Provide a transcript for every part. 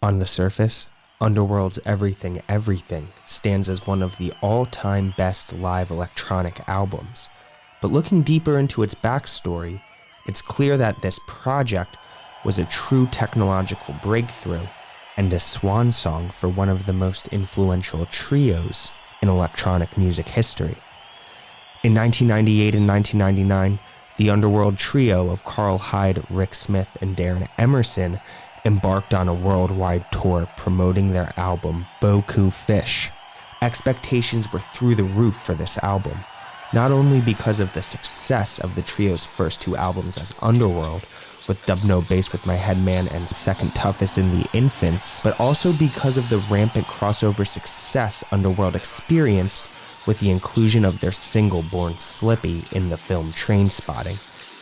On the surface, Underworld's Everything Everything stands as one of the all-time best live electronic albums. But looking deeper into its backstory, it's clear that this project was a true technological breakthrough and a swan song for one of the most influential trios in electronic music history. In 1998 and 1999, the Underworld trio of Karl Hyde, Rick Smith, and Darren Emerson embarked on a worldwide tour promoting their album Beaucop Fish. Expectations were through the roof for this album, not only because of the success of the trio's first two albums as Underworld, with Dubnobasswithmyheadman and Second Toughest in the Infants, but also because of the rampant crossover success Underworld experienced with the inclusion of their single Born Slippy in the film Trainspotting.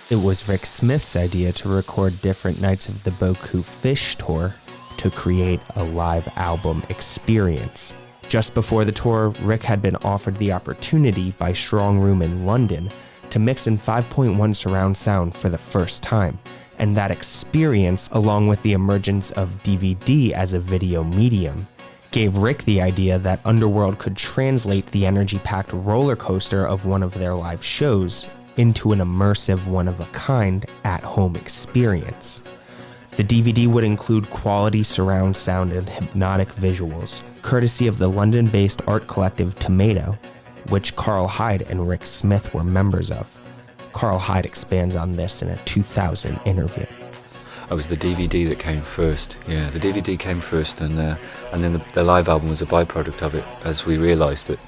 It was Rick Smith's idea to record different nights of the Beaucop Fish tour to create a live album experience. Just before the tour, Rick had been offered the opportunity by Strong Room in London to mix in 5.1 surround sound for the first time, and that experience, along with the emergence of DVD as a video medium, gave Rick the idea that Underworld could translate the energy-packed roller coaster of one of their live shows into an immersive, one-of-a-kind, at-home experience. The DVD would include quality surround sound and hypnotic visuals, courtesy of the London-based art collective Tomato, which Karl Hyde and Rick Smith were members of. Karl Hyde expands on this in a 2000 interview. It was the DVD that came first. Yeah, the DVD came first, and then the live album was a byproduct of it, as we realised that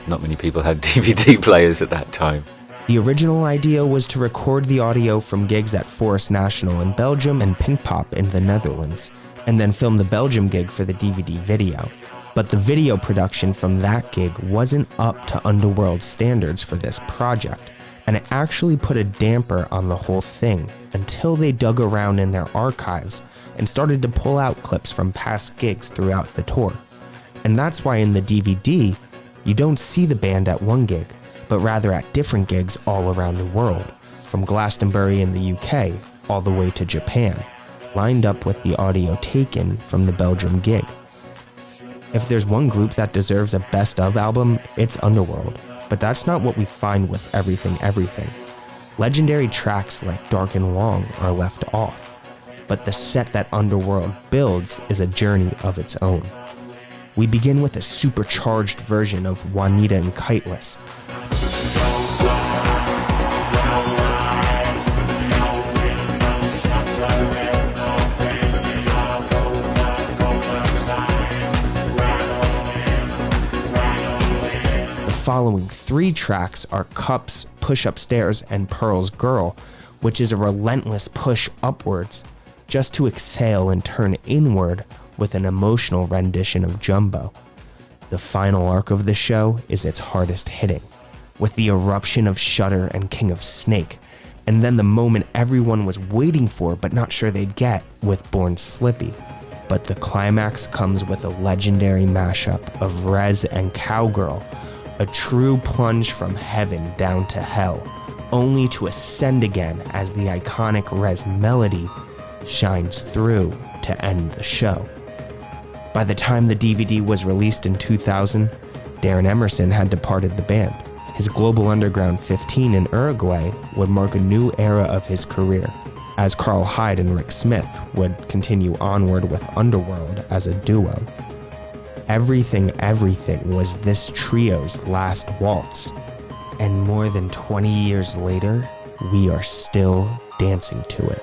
not many people had DVD players at that time. The original idea was to record the audio from gigs at Forest National in Belgium and Pinkpop in the Netherlands, and then film the Belgium gig for the DVD video. But the video production from that gig wasn't up to Underworld standards for this project, and it actually put a damper on the whole thing until they dug around in their archives and started to pull out clips from past gigs throughout the tour. And that's why in the DVD, you don't see the band at one gig, but rather at different gigs all around the world, from Glastonbury in the UK all the way to Japan, lined up with the audio taken from the Belgium gig. If there's one group that deserves a best of album, it's Underworld, but that's not what we find with Everything Everything. Legendary tracks like Dark and Long are left off, but the set that Underworld builds is a journey of its own. We begin with a supercharged version of Juanita and Kiteless. The following three tracks are Cups, Push Upstairs, and Pearl's Girl, which is a relentless push upwards, just to exhale and turn inward with an emotional rendition of Jumbo. The final arc of the show is its hardest hitting, with the eruption of Shudder and King of Snake, and then the moment everyone was waiting for but not sure they'd get with Born Slippy. But the climax comes with a legendary mashup of Rez and Cowgirl, a true plunge from heaven down to hell, only to ascend again as the iconic Rez melody shines through to end the show. By the time the DVD was released in 2000, Darren Emerson had departed the band. His Global Underground 15 in Uruguay would mark a new era of his career, as Karl Hyde and Rick Smith would continue onward with Underworld as a duo. Everything Everything was this trio's last waltz, and more than 20 years later, we are still dancing to it.